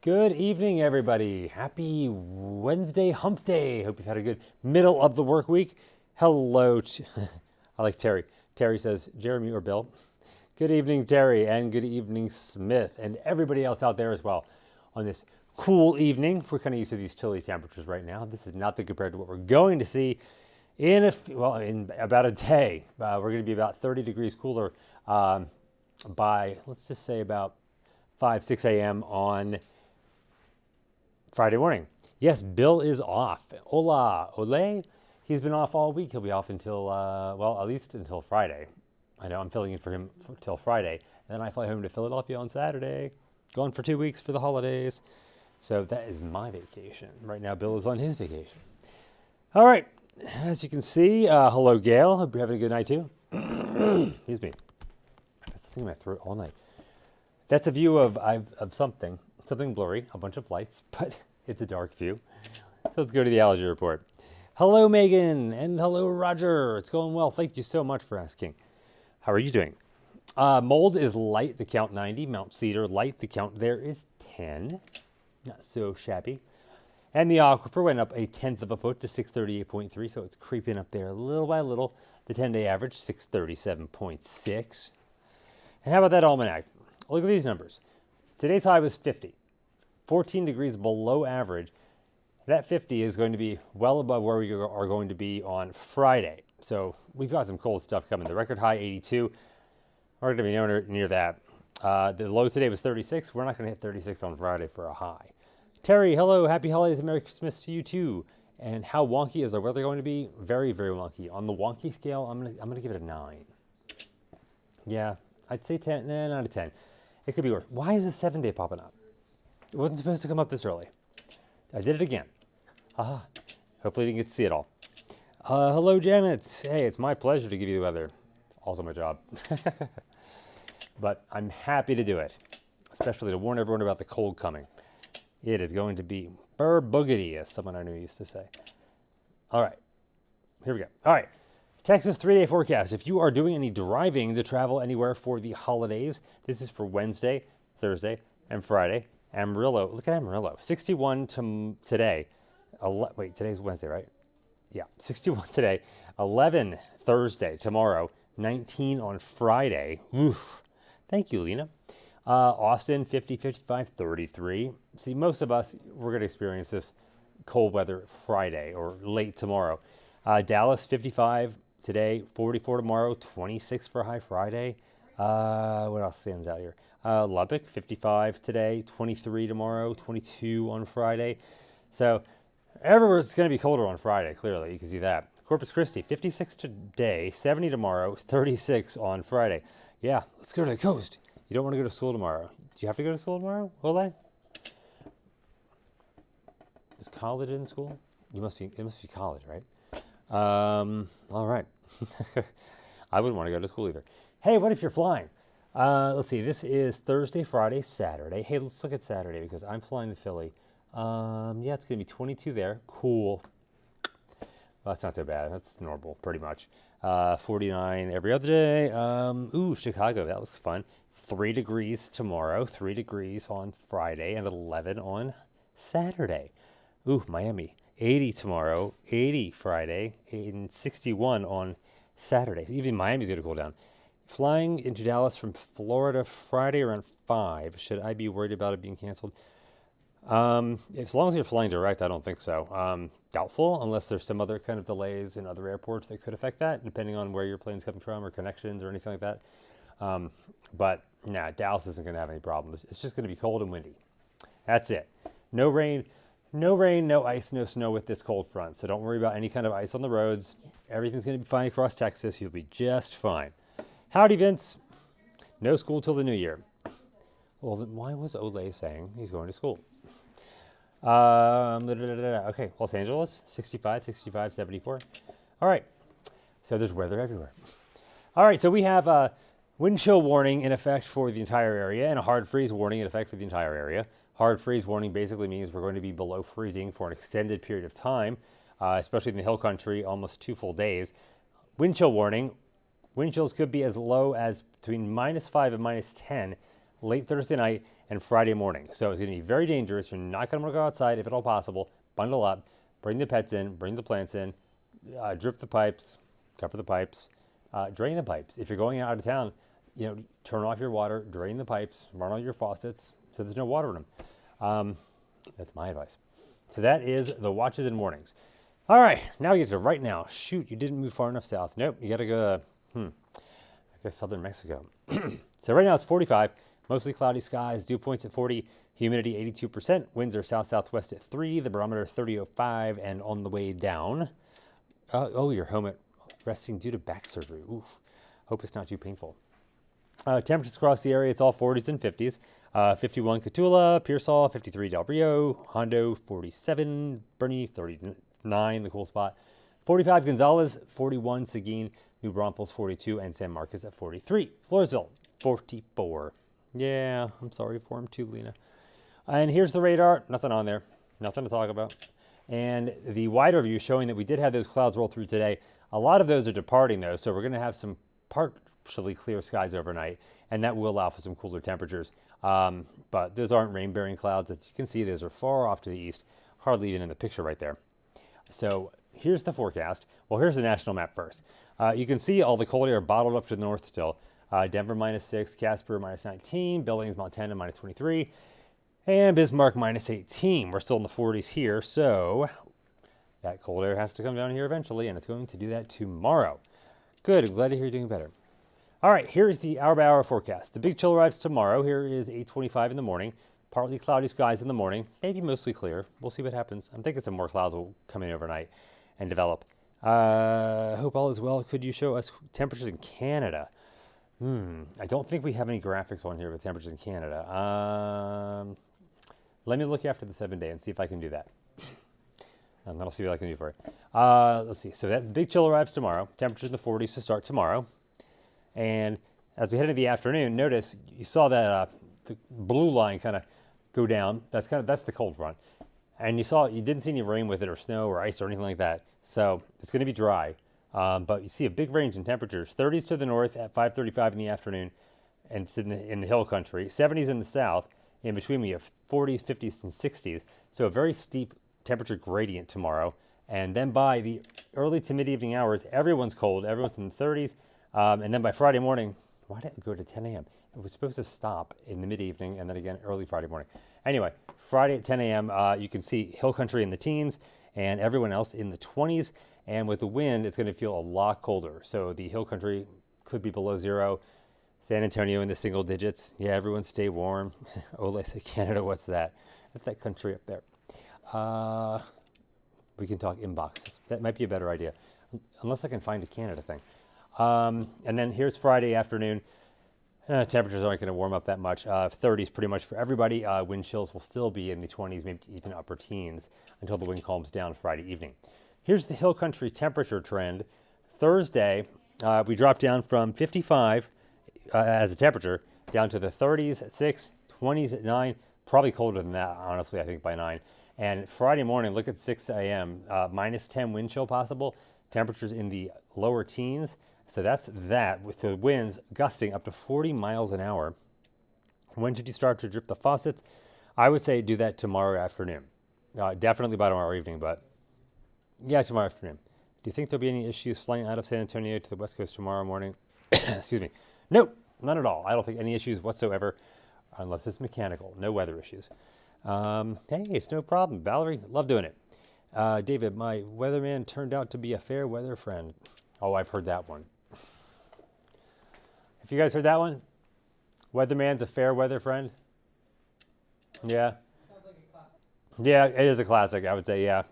Good evening, everybody. Happy Wednesday hump day. Hope you've had a good middle of the work week. Hello. I like Terry. Terry says, Jeremy or Bill. Good evening, Terry, and good evening, Smith, and everybody else out there as well on this cool evening. We're kind of used to these chilly temperatures right now. This is nothing compared to what we're going to see in about a day. We're going to be about 30 degrees cooler by, let's just say, about 6 a.m. on Friday morning. Yes, Bill is off. Hola, ole. He's been off all week. He'll be off until, at least until Friday. I know I'm filling in for him till Friday. And then I fly home to Philadelphia on Saturday. Gone for 2 weeks for the holidays. So that is my vacation. Right now, Bill is on his vacation. All right. As you can see, hello, Gail. Hope you're having a good night, too. Excuse me. That's the thing in my throat all night. That's a view of something blurry, a bunch of lights, but it's a dark view. So let's go to the allergy report. Hello, Megan, and hello, Roger. It's going well. Thank you so much for asking. How are you doing? Mold is light, the count 90. Mount Cedar, light, the count there is 10. Not so shabby. And the aquifer went up 1/10 of a foot to 638.3, so it's creeping up there little by little. The 10-day average, 637.6. And how about that almanac? Look at these numbers. Today's high was 50, 14 degrees below average. That 50 is going to be well above where we are going to be on Friday. So we've got some cold stuff coming. The record high, 82. We're going to be nowhere near that. The low today was 36. We're not going to hit 36 on Friday for a high. Terry, hello. Happy holidays and Merry Christmas to you too. And how wonky is the weather going to be? Very, very wonky. On the wonky scale, I'm gonna give it a 9. Yeah, I'd say 10. Nah, not a 10. It could be worse. Why is the 7-day popping up? It wasn't supposed to come up this early. I did it again. Aha. Hopefully you didn't get to see it all. Hello, Janet. Hey, it's my pleasure to give you the weather. Also my job. But I'm happy to do it, especially to warn everyone about the cold coming. It is going to be burr-boogity, as someone I knew used to say. All right. Here we go. All right. Texas 3-day forecast. If you are doing any driving to travel anywhere for the holidays, this is for Wednesday, Thursday, and Friday. Amarillo. Look at Amarillo. 61 today. Wait, today's Wednesday, right? Yeah, 61 today. 11 Thursday, tomorrow. 19 on Friday. Oof. Thank you, Lena. Austin, 50, 55, 33. See, most of us, we're going to experience this cold weather Friday or late tomorrow. Dallas, 55 today, 44 tomorrow, 26 for a high Friday. What else stands out here? Lubbock, 55 today, 23 tomorrow, 22 on Friday. So everywhere it's going to be colder on Friday, clearly. You can see that. Corpus Christi, 56 today, 70 tomorrow, 36 on Friday. Yeah, let's go to the coast. You don't want to go to school tomorrow. Do you have to go to school tomorrow? Will they? Is college in school? It must be college, right? All right. I wouldn't want to go to school either. Hey, what if you're flying? Let's see. This is Thursday, Friday, Saturday. Hey, let's look at Saturday because I'm flying to Philly. Yeah, it's going to be 22 there. Cool. Well, that's not so bad. That's normal, pretty much. 49 every other day. Chicago. That looks fun. 3 degrees tomorrow, 3 degrees on Friday, and 11 on Saturday. Miami. 80 tomorrow, 80 Friday, and 61 on Saturday. So even Miami's going to cool down. Flying into Dallas from Florida Friday around 5. Should I be worried about it being canceled? As long as you're flying direct, I don't think so. Doubtful, unless there's some other kind of delays in other airports that could affect that, depending on where your plane's coming from or connections or anything like that. But Dallas isn't going to have any problems. It's just going to be cold and windy. That's it. No rain, no ice, no snow with this cold front. So don't worry about any kind of ice on the roads. Everything's going to be fine across Texas. You'll be just fine. Howdy, Vince. No school till the new year. Well, then why was Ole saying he's going to school? Okay, Los Angeles, 65, 65, 74. All right. So there's weather everywhere. All right, so we have a wind chill warning in effect for the entire area and a hard freeze warning in effect for the entire area. Hard freeze warning basically means we're going to be below freezing for an extended period of time, especially in the hill country, almost 2 full days. Wind chill warning. Wind chills could be as low as between -5 and -10 late Thursday night and Friday morning. So it's going to be very dangerous. You're not going to want to go outside if at all possible. Bundle up, bring the pets in, bring the plants in, drip the pipes, cover the pipes, drain the pipes. If you're going out of town, turn off your water, drain the pipes, run all your faucets so there's no water in them. That's my advice. So that is the watches and warnings. All right, now we get to right now. Shoot, you didn't move far enough south. Nope, you got to go, I guess southern Mexico. So right now it's 45, mostly cloudy skies, dew points at 40, humidity 82%, winds are south-southwest at 3, the barometer 30.05, and on the way down. You're home at resting due to back surgery. Oof, hope it's not too painful. Temperatures across the area, it's all 40s and 50s. 51 Cotulla, Pearsall, 53 Del Rio, Hondo 47, Bernie 39, the cool spot. 45 Gonzales, 41 Seguin, New Braunfels 42, and San Marcos at 43. Floresville 44. Yeah, I'm sorry for him too, Lena. And here's the radar. Nothing on there. Nothing to talk about. And the wider view showing that we did have those clouds roll through today. A lot of those are departing though, so we're going to have some partially clear skies overnight, and that will allow for some cooler temperatures. But those aren't rain-bearing clouds. As you can see, those are far off to the east, hardly even in the picture right there. So here's the forecast. Well, here's the national map first. You can see all the cold air bottled up to the north still. Denver -6, Casper -19, Billings, Montana -23, and Bismarck -18. We're still in the 40s here, so that cold air has to come down here eventually, and it's going to do that tomorrow. Good, I'm glad to hear you're doing better. All right, here's the hour-by-hour forecast. The big chill arrives tomorrow. Here is 8:25 in the morning. Partly cloudy skies in the morning, maybe mostly clear. We'll see what happens. I'm thinking some more clouds will come in overnight and develop. Hope all is well. Could you show us temperatures in Canada? I don't think we have any graphics on here with temperatures in Canada. Let me look after the 7-day and see if I can do that. And then I'll see what I can do for you. Let's see. So that big chill arrives tomorrow. Temperatures in the 40s to start tomorrow. And as we head into the afternoon, notice you saw that the blue line kind of go down. That's the cold front. And you didn't see any rain with it or snow or ice or anything like that. So it's going to be dry. But you see a big range in temperatures. 30s to the north at 5:35 in the afternoon, and it's in the hill country. 70s in the south. In between, we have 40s, 50s, and 60s. So a very steep temperature gradient tomorrow. And then by the early to mid-evening hours, everyone's cold. Everyone's in the 30s. And then by Friday morning, why did it go to 10 a.m.? It was supposed to stop in the mid-evening and then again early Friday morning. Anyway, Friday at 10 a.m., you can see hill country in the teens and everyone else in the 20s. And with the wind, it's going to feel a lot colder. So the hill country could be below zero. San Antonio in the single digits. Yeah, everyone stay warm. Oh, let's say Canada, what's that? That's that country up there. We can talk inboxes. That might be a better idea, unless I can find a Canada thing. And then here's Friday afternoon. Temperatures aren't going to warm up that much. 30s pretty much for everybody. Wind chills will still be in the 20s, maybe even upper teens until the wind calms down Friday evening. Here's the hill country temperature trend. Thursday, we dropped down from 55 as a temperature down to the 30s at 6, 20s at 9, probably colder than that, honestly, I think by 9. And Friday morning, look at 6 a.m., -10 wind chill possible, temperatures in the lower teens. So that's that, with the winds gusting up to 40 miles an hour. When should you start to drip the faucets? I would say do that tomorrow afternoon. Definitely by tomorrow evening, but yeah, tomorrow afternoon. Do you think there'll be any issues flying out of San Antonio to the West Coast tomorrow morning? Excuse me. Nope, none at all. I don't think any issues whatsoever, unless it's mechanical. No weather issues. Hey, it's no problem. Valerie, love doing it. David, my weatherman turned out to be a fair weather friend. Oh, I've heard that one. Have you guys heard that one? Weatherman's a fair weather friend? Yeah. Sounds like a classic. Yeah, it is a classic, I would say, yeah.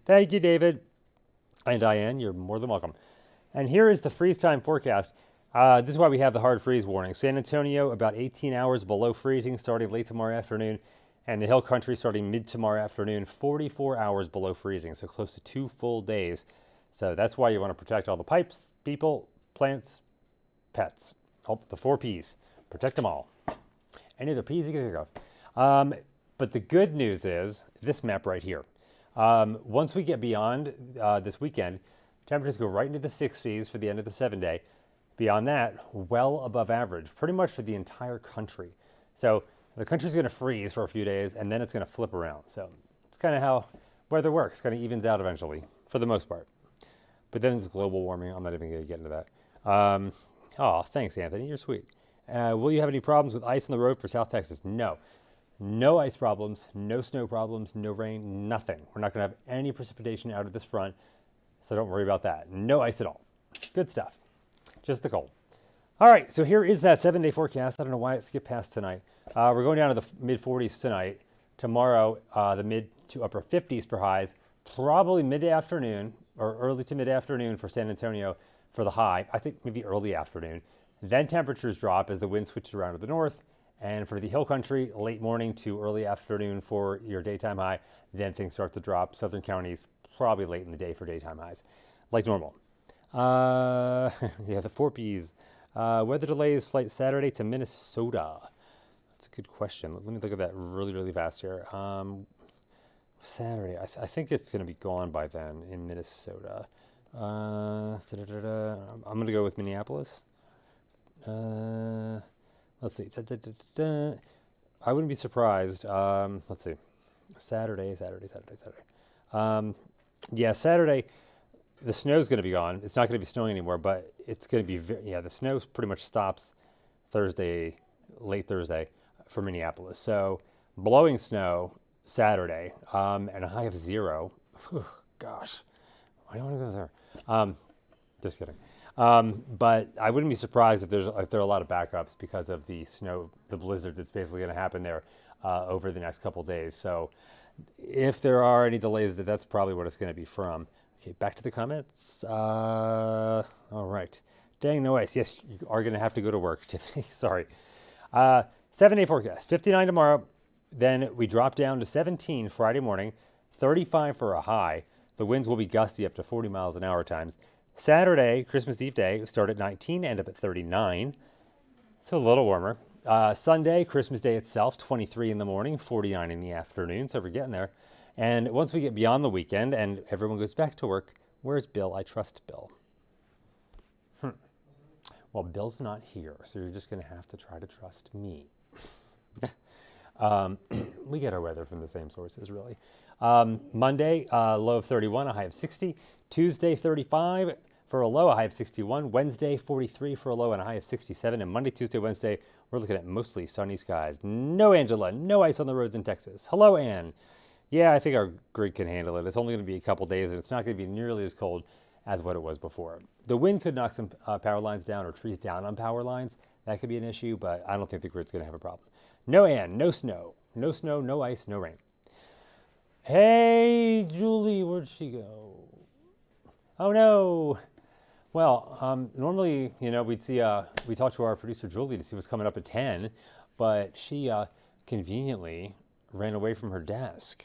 Thank you, David. And Diane, you're more than welcome. And here is the freeze time forecast. This is why we have the hard freeze warning. San Antonio, about 18 hours below freezing starting late tomorrow afternoon. And the hill country starting mid tomorrow afternoon, 44 hours below freezing, so close to 2 full days. So that's why you want to protect all the pipes, people, plants, pets. Oh, the 4 Ps. Protect them all. Any of the Ps you can think of. But the good news is this map right here. Once we get beyond this weekend, temperatures go right into the 60s for the end of the 7-day. Beyond that, well above average, pretty much for the entire country. So The country's going to freeze for a few days, and then it's going to flip around. So it's kind of how weather works. Kind of evens out eventually, for the most part. But then it's global warming. I'm not even going to get into that. Oh, thanks, Anthony. You're sweet. Will you have any problems with ice on the road for South Texas? No. No ice problems, no snow problems, no rain, nothing. We're not going to have any precipitation out of this front, so don't worry about that. No ice at all. Good stuff. Just the cold. All right, so here is that 7-day forecast. I don't know why it skipped past tonight. We're going down to the mid-40s tonight. Tomorrow, the mid to upper 50s for highs. Probably mid-afternoon or early to mid-afternoon for San Antonio for the high. I think maybe early afternoon. Then temperatures drop as the wind switches around to the north. And for the hill country, late morning to early afternoon for your daytime high. Then things start to drop. Southern counties, probably late in the day for daytime highs, like normal. Yeah, the 4Ps. Weather delays flight Saturday to Minnesota. That's a good question. Let me look at that really, really fast here. Saturday, I think it's going to be gone by then in Minnesota. I'm going to go with Minneapolis. Let's see. I wouldn't be surprised. Let's see. Saturday. Yeah, Saturday, the snow's going to be gone. It's not going to be snowing anymore, but it's going to be, the snow pretty much stops Thursday, late Thursday for Minneapolis. So blowing snow Saturday, and a high of 0. Whew, gosh, why do I want to go there? Just kidding. But I wouldn't be surprised if there are a lot of backups because of the snow, the blizzard that's basically going to happen there over the next couple days. So if there are any delays, that's probably what it's going to be from. Okay, back to the comments. All right. Dang, no ice. Yes, you are going to have to go to work today. Sorry. 7-day forecast. 59 tomorrow. Then we drop down to 17 Friday morning. 35 for a high. The winds will be gusty up to 40 miles an hour times. Saturday, Christmas Eve day, start at 19, end up at 39. So a little warmer. Sunday, Christmas Day itself, 23 in the morning, 49 in the afternoon. So we're getting there. And once we get beyond the weekend and everyone goes back to work, where's Bill? I trust Bill. Well, Bill's not here, so you're just going to have to try to trust me. We get our weather from the same sources, really. Monday, low of 31, a high of 60. Tuesday, 35 for a low, a high of 61. Wednesday, 43 for a low and a high of 67. And Monday, Tuesday, Wednesday, we're looking at mostly sunny skies. No Angela, no ice on the roads in Texas. Hello, Ann. Yeah, I think our grid can handle it. It's only going to be a couple days, and it's not going to be nearly as cold as what it was before. The wind could knock some power lines down or trees down on power lines. That could be an issue, but I don't think the grid's going to have a problem. No Ann, no snow. No snow, no ice, no rain. Hey, Julie, where'd she go? Oh, no. Well, normally, we'd see, we talk to our producer, Julie, to see what's coming up at 10, but she conveniently ran away from her desk.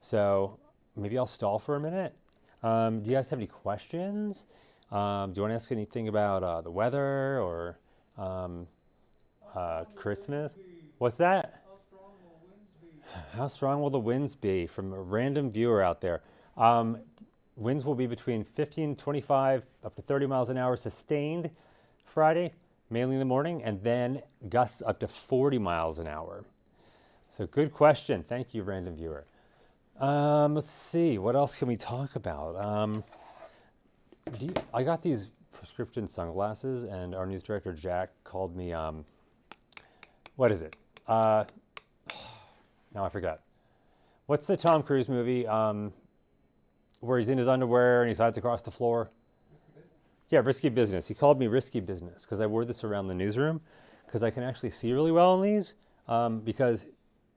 So maybe I'll stall for a minute. Do you guys have any questions? Do you want to ask anything about the weather or Christmas? What's that? How strong will the winds be? From a random viewer out there. Winds will be between 15, 25, up to 30 miles an hour sustained Friday, mainly in the morning, and then gusts up to 40 miles an hour. So good question. Thank you, random viewer. Let's see. What else can we talk about? I got these prescription sunglasses, and our news director, Jack, called me, what is it? Now I forgot. What's the Tom Cruise movie where he's in his underwear and he slides across the floor? Yeah, Risky Business. He called me Risky Business because I wore this around the newsroom because I can actually see really well in these because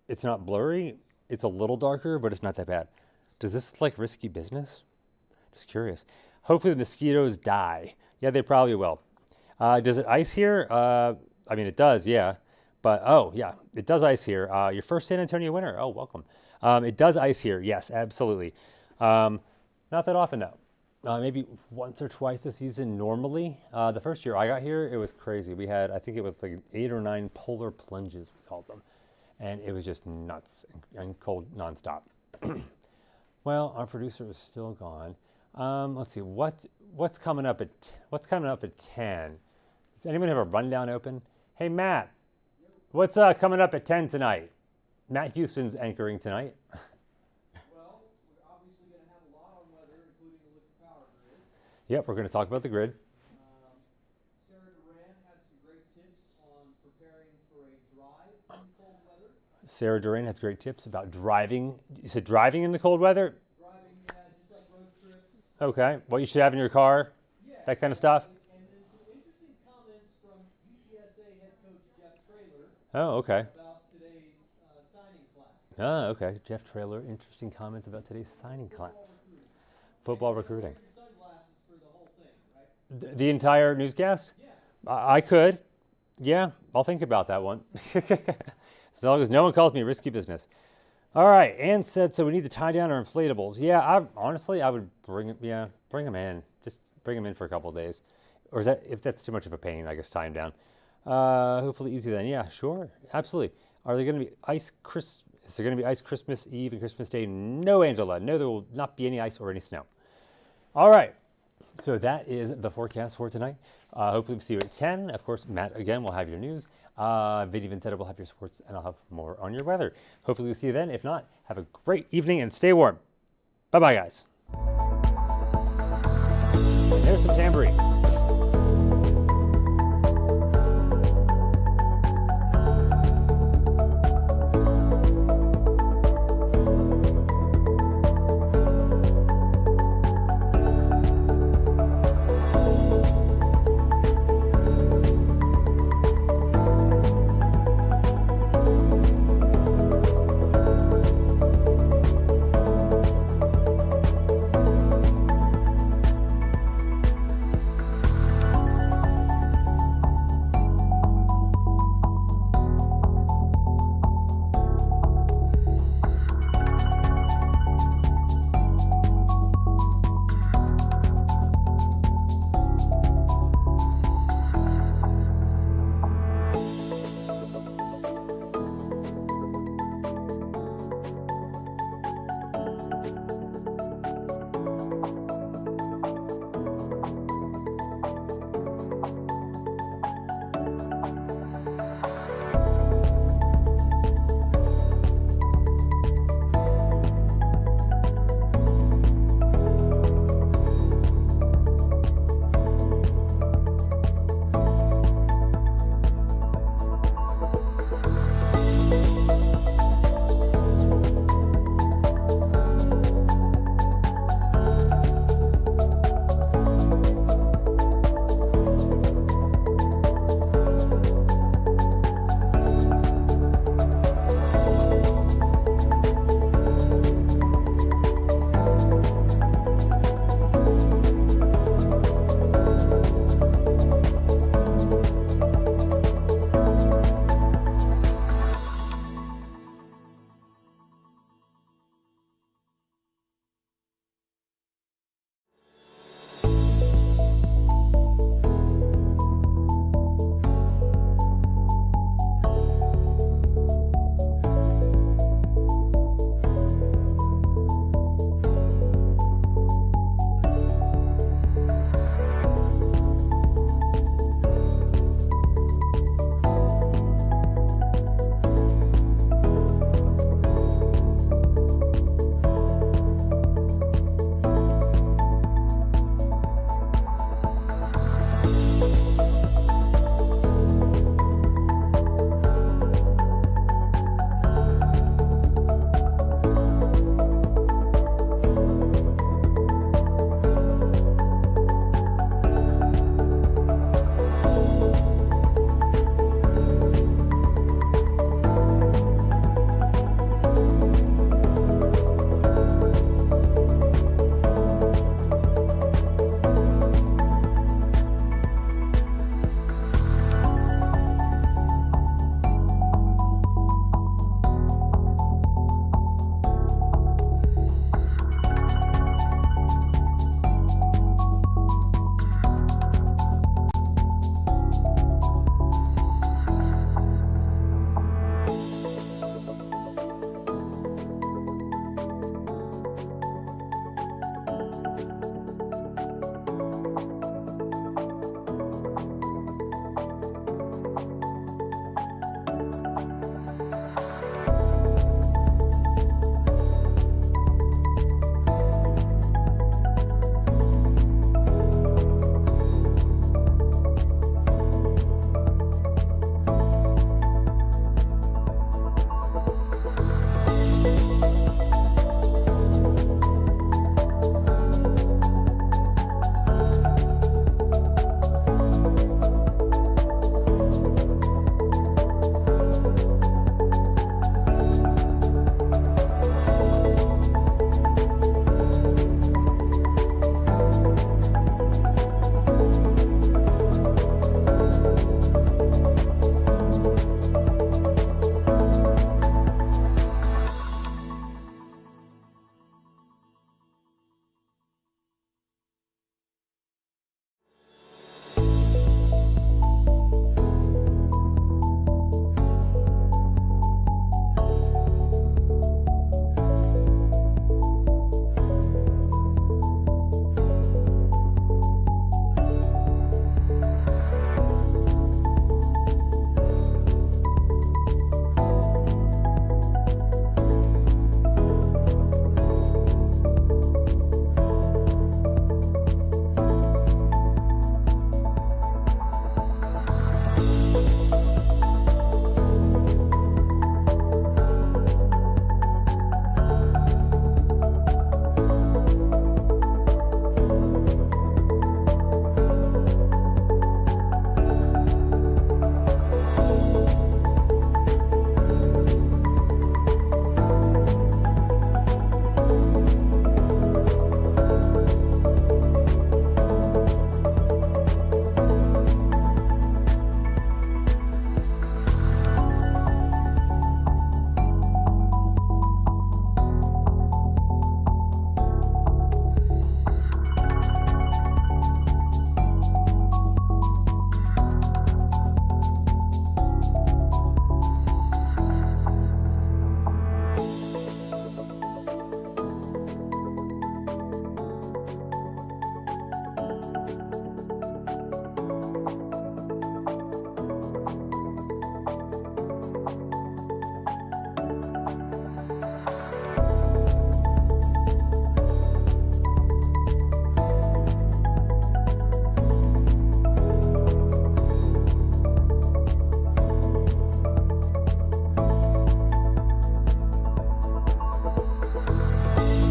it's not blurry. It's a little darker, but it's not that bad. Does this look like Risky Business? Just curious. Hopefully the mosquitoes die. Yeah, they probably will. Does it ice here? I mean, it does, yeah. But, oh, yeah, it does ice here. Your first San Antonio winter. Oh, welcome. It does ice here. Yes, absolutely. Not that often, though. Maybe once or twice a season normally. The first year I got here, it was crazy. We had, I think it was like 8 or 9 polar plunges, we called them. And it was just nuts and cold nonstop. Well, our producer is still gone. Let's see, what's coming up at 10? Does anyone have a rundown open? Hey, Matt. What's coming up at 10 tonight? Matt Houston's anchoring tonight. Well, we're obviously going to have a lot on weather, including the liquid power grid. Yep, we're going to talk about the grid. Sarah Duran has some great tips on preparing for a drive in cold weather. Sarah Duran has great tips about driving. You said driving in the cold weather? Driving, just like road trips. Okay. What you should have in your car? Yeah. That kind of stuff? And then some interesting comments from UTSA head coach Jeff Traylor Oh, okay. about today's signing class. Oh, okay. Jeff Traylor, interesting comments about today's signing class. Football recruiting. Wear your sunglasses for the whole thing, right? The entire newscast? Yeah. I could. Yeah, I'll think about that one. As long as no one calls me risky business. All right, Ann said, so we need to tie down our inflatables. Yeah, honestly, I would bring them in. Just bring them in for a couple of days. Or is that, if that's too much of a pain, I guess tie them down. Hopefully easy then. Yeah, sure, absolutely. Are there going to be ice Is there going to be ice Christmas Eve and Christmas Day? No, Angela. No, there will not be any ice or any snow. All right. So that is the forecast for tonight. Hopefully we'll see you at 10. Of course, Matt, again, will have your news. Vinny Vincetta will have your sports, and I'll have more on your weather. Hopefully we'll see you then. If not, have a great evening and stay warm. Bye-bye, guys. And there's some tambourine.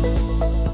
Bye.